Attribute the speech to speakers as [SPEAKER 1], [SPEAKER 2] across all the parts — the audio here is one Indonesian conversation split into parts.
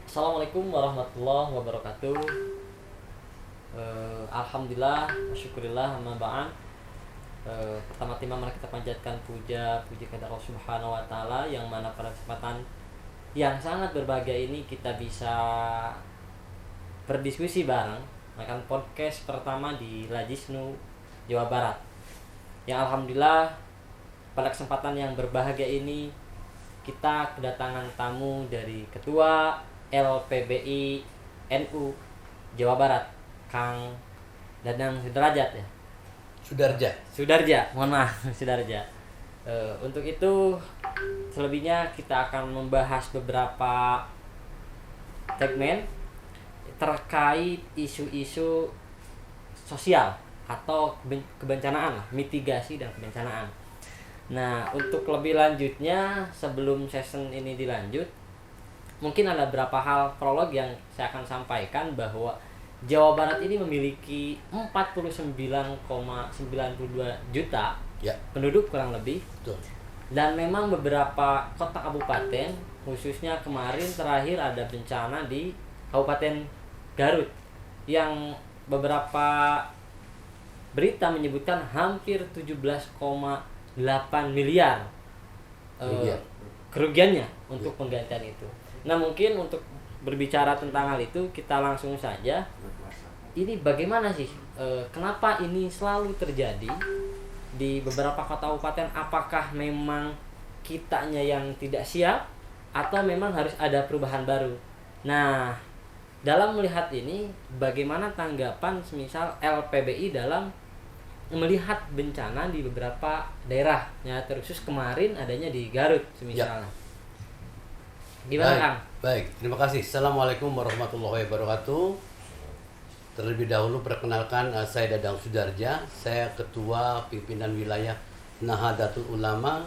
[SPEAKER 1] Assalamualaikum warahmatullahi wabarakatuh. Alhamdulillah, syukurillah, amma ba'an. Pertama-tama mari kita panjatkan puji kepada Allah Subhanahu wa taala yang mana pada kesempatan yang sangat berbahagia ini kita bisa berdiskusi bareng akan podcast pertama di Lajisnu Jawa Barat. Yang alhamdulillah pada kesempatan yang berbahagia ini kita kedatangan tamu dari Ketua LPBI NU Jawa Barat, Kang Dadang Sudarja ya. Sudarja, mohon maaf Sudarja. Untuk itu selebihnya kita akan membahas beberapa segmen terkait isu-isu sosial atau kebencanaan lah, mitigasi dan kebencanaan. Nah, untuk lebih lanjutnya sebelum session ini dilanjut, mungkin ada beberapa hal prolog yang saya akan sampaikan bahwa Jawa Barat ini memiliki 49,92 juta penduduk kurang lebih.
[SPEAKER 2] Betul.
[SPEAKER 1] Dan memang beberapa kota kabupaten, khususnya kemarin terakhir ada bencana di Kabupaten Garut yang beberapa berita menyebutkan hampir 17,8 miliar kerugiannya untuk penggantian itu. Nah, mungkin untuk berbicara tentang hal itu kita langsung saja. Ini bagaimana sih? Kenapa ini selalu terjadi di beberapa kota kabupaten? Apakah memang kitanya yang tidak siap atau memang harus ada perubahan baru? Nah, dalam melihat ini bagaimana tanggapan semisal LPBI dalam melihat bencana di beberapa daerah, ya terkhusus kemarin adanya di Garut semisalnya. Gimana, Kang?
[SPEAKER 2] Baik, terima kasih. Assalamualaikum warahmatullahi wabarakatuh. Terlebih dahulu perkenalkan, saya Dadang Sudarja. Saya Ketua Pimpinan Wilayah Nahdlatul Ulama,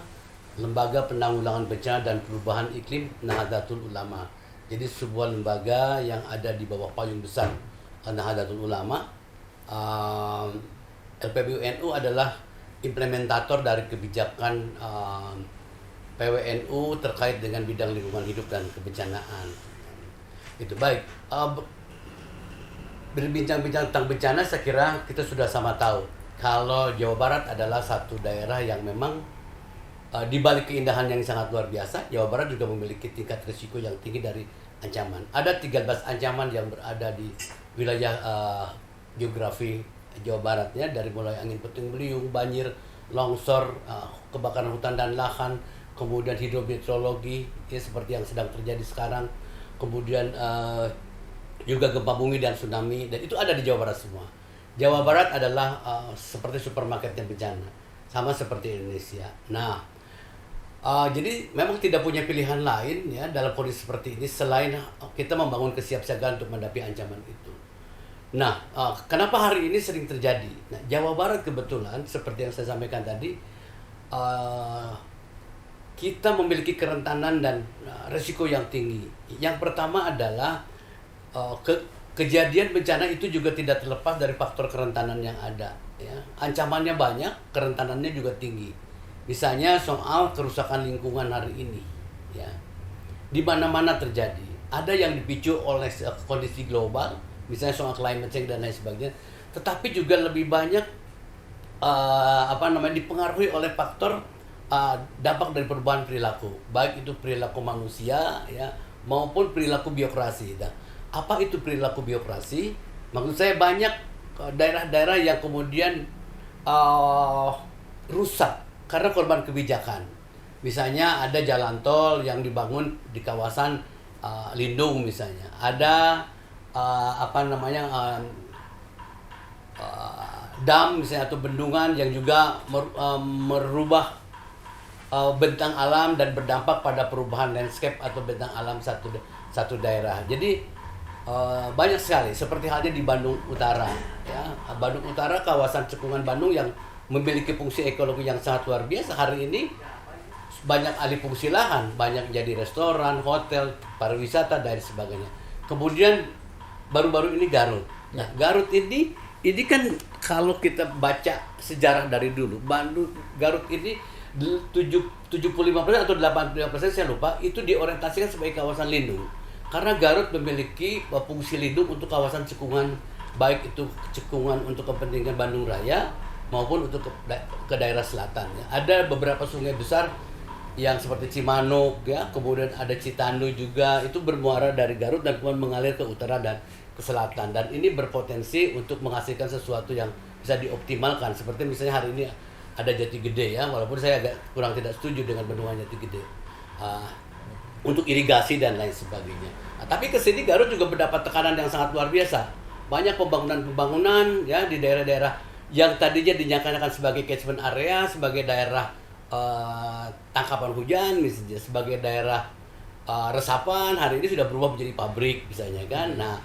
[SPEAKER 2] Lembaga Penanggulangan Bencana dan Perubahan Iklim Nahdlatul Ulama. Jadi sebuah lembaga yang ada di bawah payung besar Nahdlatul Ulama. LPBI NU adalah implementator dari kebijakan PWNU terkait dengan bidang lingkungan hidup dan kebencanaan. Itu baik. Berbincang-bincang tentang bencana, saya kira kita sudah sama tahu kalau Jawa Barat adalah satu daerah yang memang di balik keindahan yang sangat luar biasa, Jawa Barat juga memiliki tingkat risiko yang tinggi dari ancaman. Ada 13 ancaman yang berada di wilayah geografi Jawa Barat, ya, dari mulai angin puting beliung, banjir, longsor, kebakaran hutan dan lahan, kemudian hidrometeorologi, ya, seperti yang sedang terjadi sekarang, kemudian juga gempa bumi dan tsunami, dan itu ada di Jawa Barat semua. Jawa Barat adalah seperti supermarketnya bencana, sama seperti Indonesia. Nah, jadi memang tidak punya pilihan lain, ya, dalam kondisi seperti ini selain kita membangun kesiapsiagaan untuk menghadapi ancaman itu. Nah, kenapa hari ini sering terjadi? Nah, Jawa Barat kebetulan seperti yang saya sampaikan tadi, kita memiliki kerentanan dan risiko yang tinggi. Yang pertama adalah kejadian bencana itu juga tidak terlepas dari faktor kerentanan yang ada, ya. Ancamannya banyak, kerentanannya juga tinggi. Misalnya soal kerusakan lingkungan hari ini, ya, di mana-mana terjadi. Ada yang dipicu oleh kondisi global, misalnya soal climate change dan lain sebagainya, tetapi juga lebih banyak dipengaruhi oleh faktor dampak dari perubahan perilaku, baik itu perilaku manusia, ya, maupun perilaku biokrasi. Nah, apa itu perilaku biokrasi? Maksud saya banyak daerah-daerah yang kemudian rusak karena korban kebijakan. Misalnya ada jalan tol yang dibangun di kawasan lindung, misalnya ada dam misalnya atau bendungan yang juga merubah bentang alam dan berdampak pada perubahan landscape atau bentang alam satu daerah. Jadi banyak sekali, seperti halnya di Bandung Utara, ya. Bandung Utara, kawasan cekungan Bandung yang memiliki fungsi ekologi yang sangat luar biasa. Hari ini banyak alih fungsi lahan, banyak jadi restoran, hotel, pariwisata dan sebagainya. Kemudian baru-baru ini Garut. Nah, Garut ini kan kalau kita baca sejarah dari dulu, Bandung Garut ini 75% atau 85% saya lupa itu diorientasikan sebagai kawasan lindung. Karena Garut memiliki fungsi lindung untuk kawasan cekungan, baik itu cekungan untuk kepentingan Bandung Raya maupun untuk ke daerah selatan. Ya. Ada beberapa sungai besar yang seperti Cimanuk, ya, kemudian ada Citandu juga, itu bermuara dari Garut dan kemudian mengalir ke utara dan ke selatan. Dan ini berpotensi untuk menghasilkan sesuatu yang bisa dioptimalkan. Seperti misalnya hari ini ada Jati Gede, ya, walaupun saya agak kurang tidak setuju dengan bendungan Jati Gede untuk irigasi dan lain sebagainya. Tapi ke sini Garut juga mendapat tekanan yang sangat luar biasa. Banyak pembangunan-pembangunan, ya, di daerah-daerah yang tadinya dinyatakan sebagai catchment area, sebagai daerah tangkapan hujan, misalnya sebagai daerah resapan, hari ini sudah berubah menjadi pabrik, misalnya kan. Nah,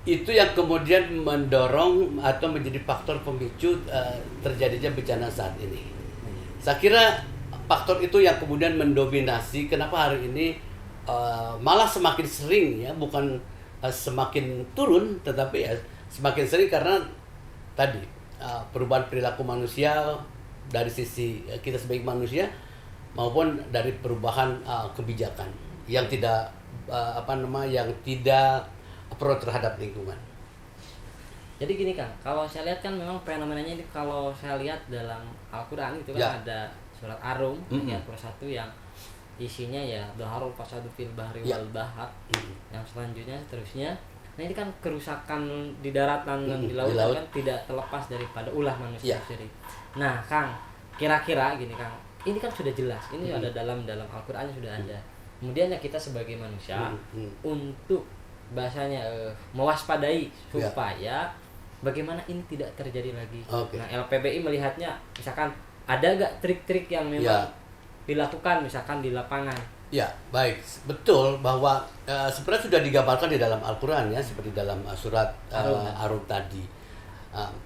[SPEAKER 2] itu yang kemudian mendorong atau menjadi faktor pemicu terjadinya bencana saat ini. Saya kira faktor itu yang kemudian mendominasi kenapa hari ini malah semakin sering, ya, bukan semakin turun, tetapi ya semakin sering karena tadi perubahan perilaku manusia dari sisi kita sebagai manusia maupun dari perubahan kebijakan yang tidak yang tidak pro terhadap lingkungan.
[SPEAKER 1] Jadi gini Kang, kalau saya lihat kan memang fenomenanya ini kalau saya lihat dalam Al-Qur'an itu kan, ya, ada surat Ar-Rum ayat 1 yang isinya ya dhaharul fasadu fil bahri, ya, wal bahr. Yang seterusnya. Nah, ini kan kerusakan di daratan dan di laut kan tidak terlepas daripada ulah manusia sendiri. Nah, Kang, kira-kira gini Kang, ini kan sudah jelas, ini ada dalam Al-Qur'an sudah ada. Kemudian ya kita sebagai manusia untuk bahasanya mewaspadai supaya bagaimana ini tidak terjadi lagi. Nah, LPBI melihatnya misalkan ada gak trik-trik yang memang dilakukan misalkan di lapangan?
[SPEAKER 2] Ya, baik, betul bahwa sebenarnya sudah digambarkan di dalam Al-Quran, ya, seperti dalam surat Ar-Rum tadi.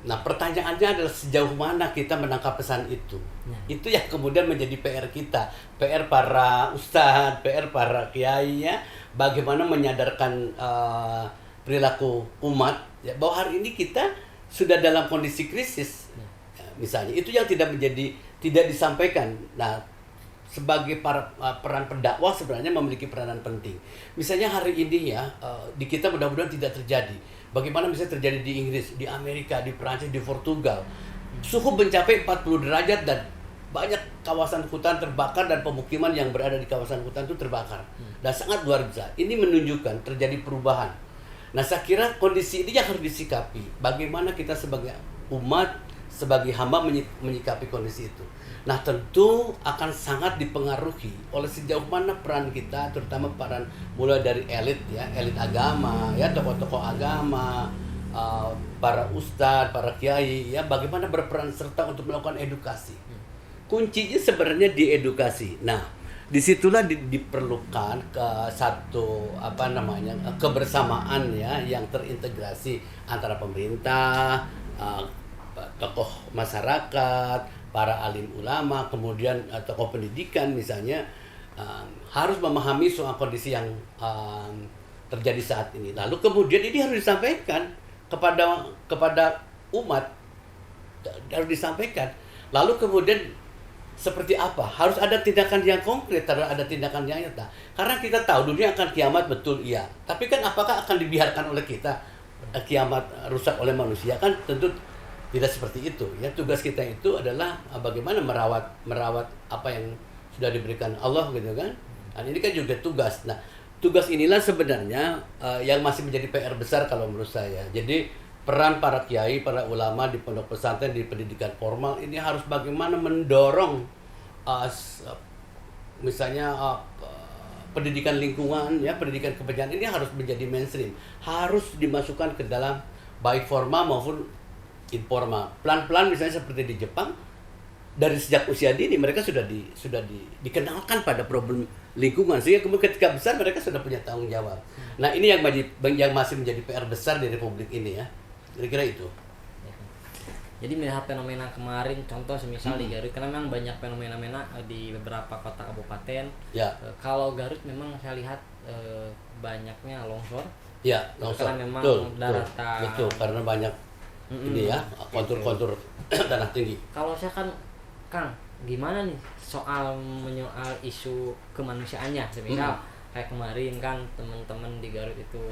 [SPEAKER 2] Nah, pertanyaannya adalah sejauh mana kita menangkap pesan itu. Itu yang kemudian menjadi PR kita, PR para ustadz, PR para kiai, ya, bagaimana menyadarkan perilaku umat, ya, bahwa hari ini kita sudah dalam kondisi krisis, ya, misalnya itu yang tidak disampaikan. Nah, sebagai peran pendakwah sebenarnya memiliki peranan penting. Misalnya hari ini, ya, di kita mudah-mudahan tidak terjadi. Bagaimana misalnya terjadi di Inggris, di Amerika, di Prancis, di Portugal, suhu mencapai 40 derajat dan banyak kawasan hutan terbakar dan pemukiman yang berada di kawasan hutan itu terbakar. Dan sangat luar biasa. Ini menunjukkan terjadi perubahan. Nah, saya kira kondisi ini yang harus disikapi. Bagaimana kita sebagai umat, sebagai hamba menyikapi kondisi itu. Nah, tentu akan sangat dipengaruhi oleh sejauh mana peran kita, terutama peran mulai dari elit, ya, elit agama, ya, tokoh-tokoh agama, para ustadz, para kiai, ya, bagaimana berperan serta untuk melakukan edukasi. Kuncinya sebenarnya di edukasi. Nah, disitulah diperlukan satu kebersamaan, ya, yang terintegrasi antara pemerintah, tokoh masyarakat, para alim ulama, kemudian tokoh pendidikan misalnya, harus memahami soal kondisi yang terjadi saat ini. Lalu kemudian ini harus disampaikan kepada umat, harus disampaikan. Lalu kemudian seperti apa? Harus ada tindakan yang konkret, harus ada tindakan yang nyata. Karena kita tahu dunia akan kiamat, betul, iya. Tapi kan apakah akan dibiarkan oleh kita kiamat rusak oleh manusia? Kan tentu tidak seperti itu, ya. Tugas kita itu adalah bagaimana merawat apa yang sudah diberikan Allah, gitu kan. Dan ini kan juga tugas. Nah, tugas inilah sebenarnya yang masih menjadi PR besar kalau menurut saya. Jadi peran para kiai, para ulama di pondok pesantren, di pendidikan formal ini harus bagaimana mendorong misalnya pendidikan lingkungan, ya, pendidikan kebencanaan ini harus menjadi mainstream, harus dimasukkan ke dalam baik formal maupun informal. Pelan-pelan misalnya seperti di Jepang, dari sejak usia dini mereka sudah dikenalkan pada problem lingkungan, sehingga kemudian ketika besar mereka sudah punya tanggung jawab. Nah, ini yang masih menjadi PR besar di Republik ini, ya. Kira-kira itu.
[SPEAKER 1] Jadi melihat fenomena kemarin, contoh semisal di Garut, karena memang banyak fenomena di beberapa kota kabupaten.
[SPEAKER 2] Ya.
[SPEAKER 1] Kalau Garut memang saya lihat banyaknya longsor.
[SPEAKER 2] Ya, longsor.
[SPEAKER 1] Karena memang
[SPEAKER 2] betul,
[SPEAKER 1] daratan.
[SPEAKER 2] betul, karena banyak ini ya, kontur-kontur tanah tinggi.
[SPEAKER 1] Kalau saya kan Kang, gimana nih soal menyoal isu kemanusiaannya, semisal kayak kemarin kan teman-teman di Garut itu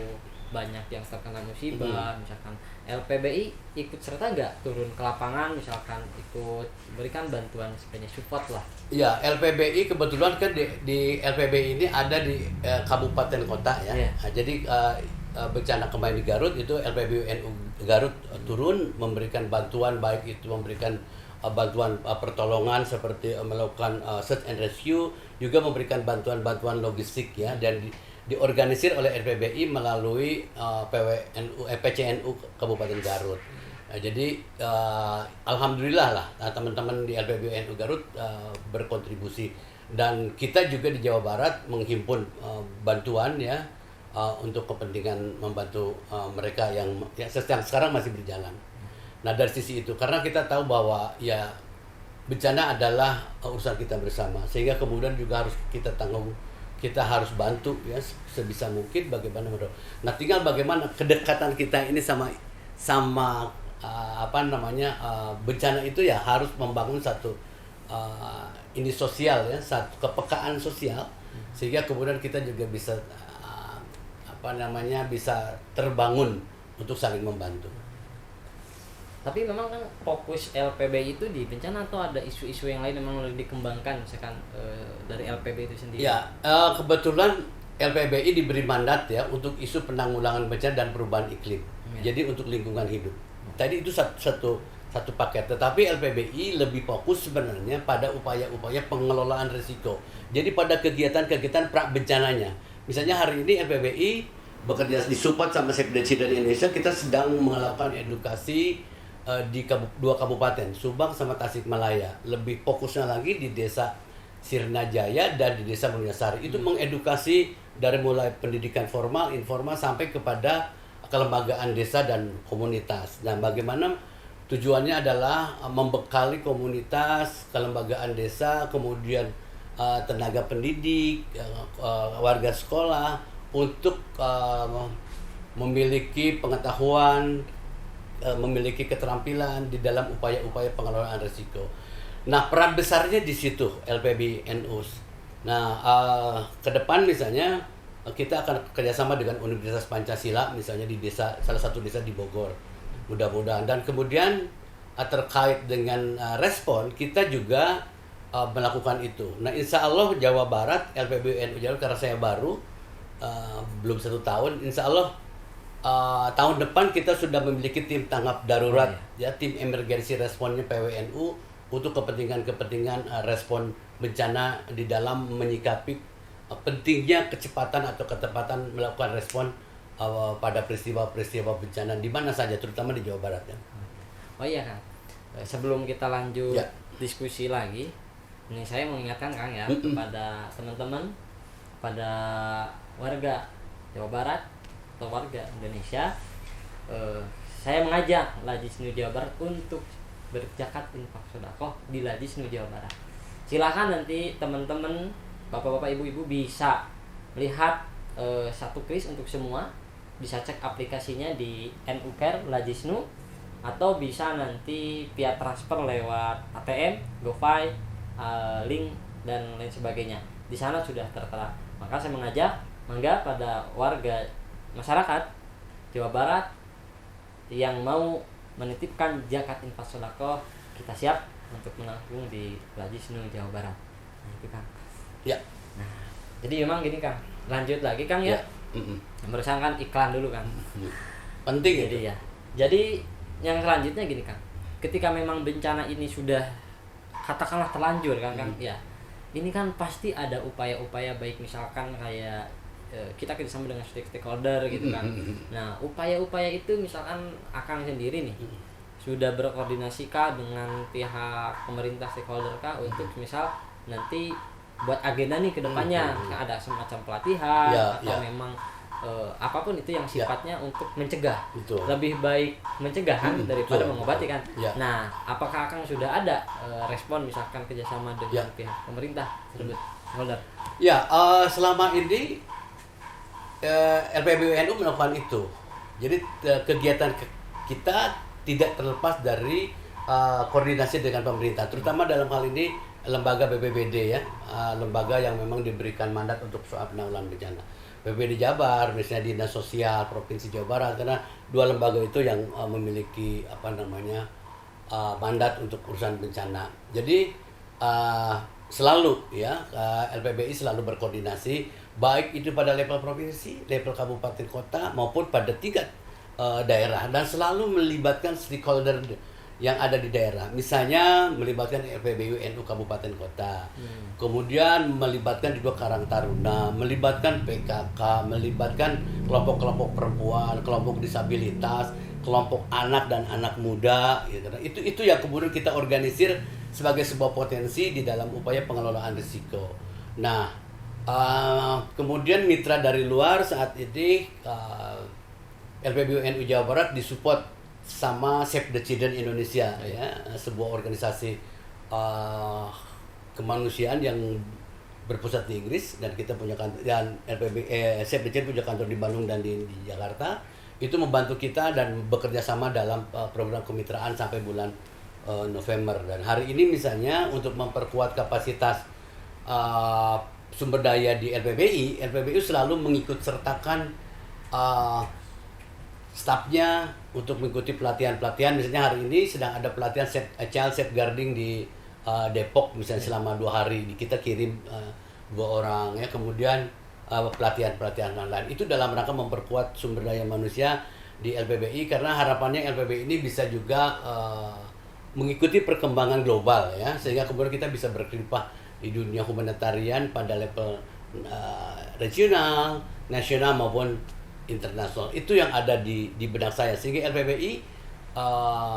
[SPEAKER 1] banyak yang terkena musibah, misalkan LPBI ikut serta nggak turun ke lapangan, misalkan ikut berikan bantuan sebenarnya support lah.
[SPEAKER 2] Ya, LPBI kebetulan kan di LPBI ini ada di kabupaten kota ya.
[SPEAKER 1] Yeah.
[SPEAKER 2] Nah, jadi bencana kemarin di Garut itu LPBI NU Garut turun memberikan bantuan, baik itu memberikan bantuan pertolongan seperti melakukan search and rescue, juga memberikan bantuan-bantuan logistik ya, dan diorganisir oleh LPBI melalui PCNU Kabupaten Garut. Nah, jadi alhamdulillah lah teman-teman di LPBI NU Garut berkontribusi, dan kita juga di Jawa Barat menghimpun bantuan ya untuk kepentingan membantu mereka yang sekarang masih berjalan. Nah, dari sisi itu karena kita tahu bahwa ya bencana adalah urusan kita bersama, sehingga kemudian juga harus kita tanggung, kita harus bantu ya sebisa mungkin bagaimana menurut. Nah, tinggal bagaimana kedekatan kita ini sama bencana itu ya, harus membangun satu ini sosial ya, satu kepekaan sosial, sehingga kemudian kita juga bisa bisa terbangun untuk saling membantu.
[SPEAKER 1] Tapi memang kan fokus LPBI itu di bencana, atau ada isu-isu yang lain memang lebih dikembangkan misalkan dari LPBI itu sendiri?
[SPEAKER 2] Ya, kebetulan LPBI diberi mandat ya untuk isu penanggulangan bencana dan perubahan iklim. Jadi untuk lingkungan hidup. Tadi itu satu paket. Tetapi LPBI lebih fokus sebenarnya pada upaya-upaya pengelolaan risiko. Jadi pada kegiatan-kegiatan pra bencananya. Misalnya hari ini LPBI bekerja disupport sama Save the Children Indonesia, kita sedang melakukan edukasi di dua kabupaten, Subang sama Tasikmalaya. Lebih fokusnya lagi di desa Sirnajaya dan di desa Mulyasari. Itu mengedukasi dari mulai pendidikan formal, informal, sampai kepada kelembagaan desa dan komunitas. Dan bagaimana tujuannya adalah membekali komunitas, kelembagaan desa, kemudian tenaga pendidik, warga sekolah untuk memiliki pengetahuan, memiliki keterampilan di dalam upaya-upaya pengelolaan risiko. Nah, peran besarnya di situ LPBI NU. Nah, ke depan misalnya kita akan kerjasama dengan Universitas Pancasila misalnya di desa, salah satu desa di Bogor, mudah-mudahan. Dan kemudian terkait dengan respon, kita juga melakukan itu. Nah, insya Allah Jawa Barat, LPBI NU Jawa, karena saya baru belum 1 tahun, insya Allah tahun depan kita sudah memiliki tim tanggap darurat ya, tim emergency responnya PWNU untuk kepentingan respon bencana di dalam menyikapi pentingnya kecepatan atau ketepatan melakukan respon pada peristiwa-peristiwa bencana di mana saja, terutama di Jawa Barat ya.
[SPEAKER 1] Oh iya Kang, sebelum kita lanjut diskusi lagi, ini saya mengingatkan Kang ya kepada teman-teman, pada warga Jawa Barat atau warga Indonesia, saya mengajak Lajisnu Jawa Barat untuk berzakat infak sedekah di Lajisnu Jawa Barat. Silakan nanti teman-teman, bapak-bapak, ibu-ibu bisa melihat satu kris untuk semua, bisa cek aplikasinya di NU Care Lajisnu, atau bisa nanti via transfer lewat ATM, GoPay, link dan lain sebagainya. Di sana sudah tertera. Maka saya mengajak mangga pada warga masyarakat Jawa Barat yang mau menitipkan zakat infak sedekah, kita siap untuk menanggung di Lajisnu Jawa Barat. Nah, itu Kang.
[SPEAKER 2] Ya.
[SPEAKER 1] Nah, jadi memang gini Kang, lanjut lagi Kang ya. Berusaha kan iklan dulu Kang.
[SPEAKER 2] Penting
[SPEAKER 1] jadi ya. Jadi yang selanjutnya gini Kang, ketika memang bencana ini sudah katakanlah terlanjur kan ya, ini kan pasti ada upaya-upaya, baik misalkan kayak kita kerjasama dengan stakeholder gitu kan. Nah, upaya-upaya itu misalkan Akang sendiri nih sudah berkoordinasi kah dengan pihak pemerintah stakeholder kah untuk misal nanti buat agenda nih ke depannya, ada semacam pelatihan atau memang apapun itu yang sifatnya untuk mencegah.
[SPEAKER 2] Betul.
[SPEAKER 1] Lebih baik mencegah kan daripada mengobati kan.
[SPEAKER 2] Ya.
[SPEAKER 1] Nah, apakah Akang sudah ada respon misalkan kerjasama dengan pihak pemerintah tersebut, stakeholder?
[SPEAKER 2] Ya, selama ini LPBI NU melakukan itu. Jadi kegiatan kita tidak terlepas dari koordinasi dengan pemerintah, terutama dalam hal ini lembaga BPBD ya, lembaga yang memang diberikan mandat untuk soal penanggulangan bencana. BPBD Jabar, misalnya Dinas Sosial Provinsi Jawa Barat, karena dua lembaga itu yang memiliki mandat untuk urusan bencana. Jadi selalu ya LPBI selalu berkoordinasi baik itu pada level provinsi, level kabupaten kota maupun pada tingkat daerah, dan selalu melibatkan stakeholder yang ada di daerah. Misalnya melibatkan LPBU NU kabupaten kota. Kemudian melibatkan juga Karang Taruna, melibatkan PKK, melibatkan kelompok-kelompok perempuan, kelompok disabilitas, kelompok anak dan anak muda gitu. Itu yang kemudian kita organisir sebagai sebuah potensi di dalam upaya pengelolaan risiko. Nah, kemudian mitra dari luar saat ini LPBU NU Jawa Barat disupport sama Save the Children Indonesia ya, sebuah organisasi kemanusiaan yang berpusat di Inggris, dan kita punya kantor, dan Save the Children punya kantor di Bandung dan di Jakarta. Itu membantu kita dan bekerja sama dalam program kemitraan sampai bulan November. Dan hari ini misalnya untuk memperkuat kapasitas sumber daya di LPBI selalu mengikut sertakan stafnya untuk mengikuti pelatihan-pelatihan. Misalnya hari ini sedang ada pelatihan child safeguarding di Depok misalnya selama 2 hari. Kita kirim 2 orang ya. Kemudian pelatihan-pelatihan lain itu dalam rangka memperkuat sumber daya manusia di LPBI, karena harapannya LPBI ini bisa juga mengikuti perkembangan global ya, sehingga kemudian kita bisa berkelimpah di dunia humanitarian pada level regional, nasional maupun internasional. Itu yang ada di benak saya, sehingga LPBI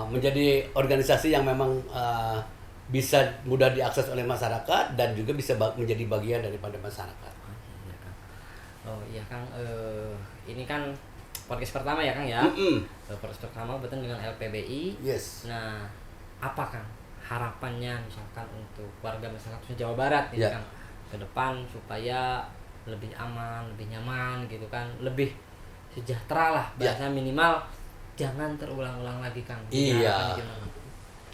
[SPEAKER 2] menjadi organisasi yang memang bisa mudah diakses oleh masyarakat dan juga bisa menjadi bagian daripada masyarakat.
[SPEAKER 1] Oh iya Kang, ini kan podcast pertama ya Kang ya. Podcast pertama betul dengan LPBI.
[SPEAKER 2] Yes.
[SPEAKER 1] Nah, apa Kang harapannya misalkan untuk warga masyarakat Jawa Barat ini Kang ke depan supaya lebih aman, lebih nyaman gitu kan, lebih sejahtera lah bahasa minimal, jangan terulang-ulang lagi Kang.
[SPEAKER 2] Iya.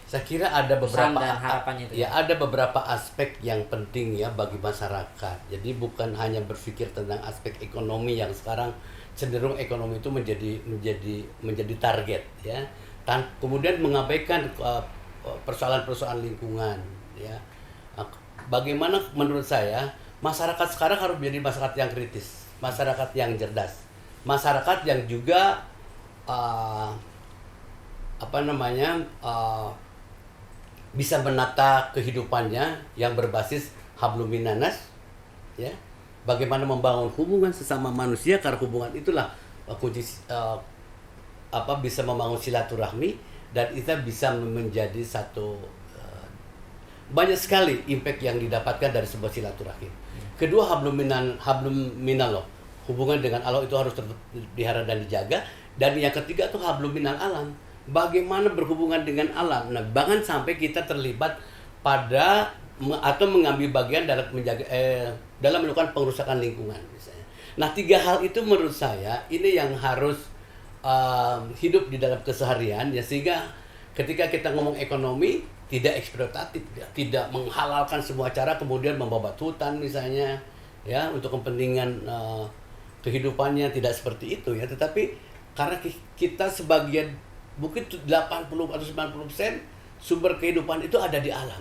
[SPEAKER 2] Saya kira ada beberapa
[SPEAKER 1] harapannya itu.
[SPEAKER 2] Ya, ada beberapa aspek yang penting ya bagi masyarakat. Jadi bukan hanya berpikir tentang aspek ekonomi yang sekarang cenderung ekonomi itu menjadi target ya. Kemudian mengabaikan persoalan-persoalan lingkungan ya. Bagaimana menurut saya masyarakat sekarang harus menjadi masyarakat yang kritis, masyarakat yang cerdas, masyarakat yang juga bisa menata kehidupannya yang berbasis hablum minanas ya. Bagaimana membangun hubungan sesama manusia, karena hubungan itulah kunci bisa membangun silaturahmi, dan kita bisa menjadi satu banyak sekali impact yang didapatkan dari sebuah silaturahmi. Kedua, hablum minallah, hubungan dengan Allah itu harus dipelihara dan dijaga. Dan yang ketiga itu hablum minal alam, bagaimana berhubungan dengan alam. Nah, bahkan sampai kita terlibat pada atau mengambil bagian dalam dalam melakukan pengerusakan lingkungan misalnya. Nah, 3 hal itu menurut saya ini yang harus hidup di dalam keseharian ya, sehingga ketika kita ngomong ekonomi tidak eksploitatif, tidak menghalalkan semua cara kemudian membabat hutan misalnya ya untuk kepentingan kehidupannya, tidak seperti itu ya. Tetapi karena kita sebagian mungkin 80 atau 90% sumber kehidupan itu ada di alam.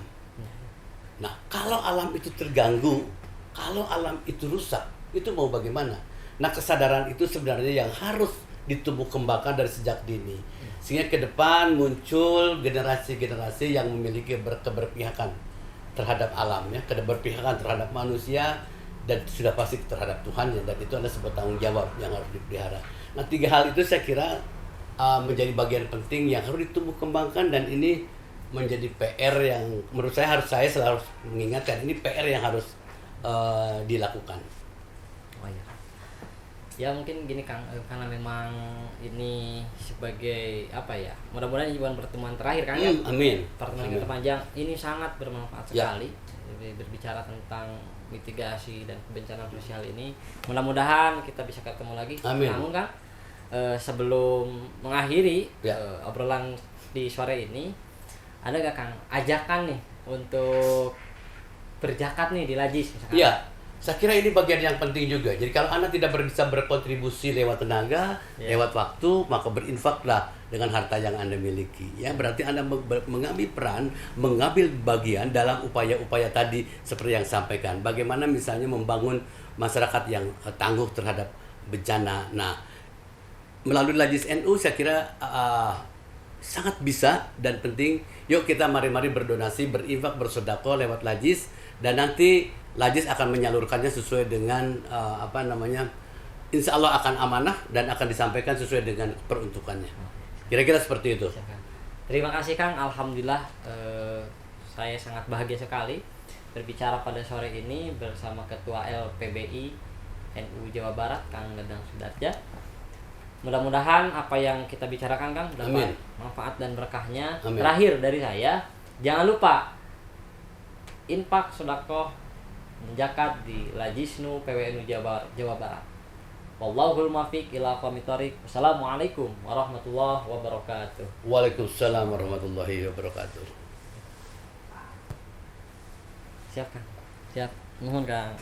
[SPEAKER 2] Nah, kalau alam itu terganggu, kalau alam itu rusak, itu mau bagaimana? Nah, kesadaran itu sebenarnya yang harus ditumbuh kembangkan dari sejak dini, sehingga ke depan muncul generasi-generasi yang memiliki keberpihakan terhadap alam ya, keberpihakan terhadap manusia, dan sudah pasti terhadap Tuhan ya, dan itu adalah sebuah tanggung jawab yang harus dipelihara. Nah, 3 hal itu saya kira menjadi bagian penting yang harus ditumbuh kembangkan, dan ini menjadi PR yang menurut saya selalu mengingatkan, ini PR yang harus dilakukan.
[SPEAKER 1] Oh ya. Ya mungkin gini Kang, karena memang ini sebagai apa ya, mudah-mudahan ini bukan pertemuan terakhir Kang ya.
[SPEAKER 2] Amin.
[SPEAKER 1] Pertemuan kita panjang ini sangat bermanfaat sekali berbicara tentang mitigasi dan kebencanaan sosial ini. Mudah-mudahan kita bisa ketemu lagi.
[SPEAKER 2] Amin.
[SPEAKER 1] Namun Kang, sebelum mengakhiri
[SPEAKER 2] Ya.
[SPEAKER 1] obrolan di sore ini, ada gak Kang ajakan nih untuk berzakat nih di Lajis misalkan?
[SPEAKER 2] Iya, saya kira ini bagian yang penting juga. Jadi kalau Anda tidak bisa berkontribusi lewat tenaga,
[SPEAKER 1] Ya.
[SPEAKER 2] lewat waktu, maka berinfaklah dengan harta yang Anda miliki. Ya, berarti Anda mengambil peran, mengambil bagian dalam upaya-upaya tadi seperti yang sampaikan. Bagaimana misalnya membangun masyarakat yang tangguh terhadap bencana. Nah, melalui Lajis NU saya kira sangat bisa dan penting. Yuk kita mari-mari berdonasi, berinfak, bersedekah lewat Lajis, dan nanti Lajis akan menyalurkannya sesuai dengan insya Allah akan amanah dan akan disampaikan sesuai dengan peruntukannya. Kira-kira seperti itu.
[SPEAKER 1] Terima kasih Kang, alhamdulillah saya sangat bahagia sekali berbicara pada sore ini bersama Ketua LPBI NU Jawa Barat Kang Dadang Sudarja. Mudah-mudahan apa yang kita bicarakan Kang dapat manfaat dan berkahnya.
[SPEAKER 2] Amin.
[SPEAKER 1] Terakhir dari saya, jangan lupa infak, sedekah, menzakat di Lajisnu PWNU Jawa Barat. Wallahul muwaffiq ila aqwamit thoriq. Wassalamualaikum warahmatullahi wabarakatuh.
[SPEAKER 2] Waalaikumsalam warahmatullahi wabarakatuh.
[SPEAKER 1] Siap Kang. Siap. Mohon Kang.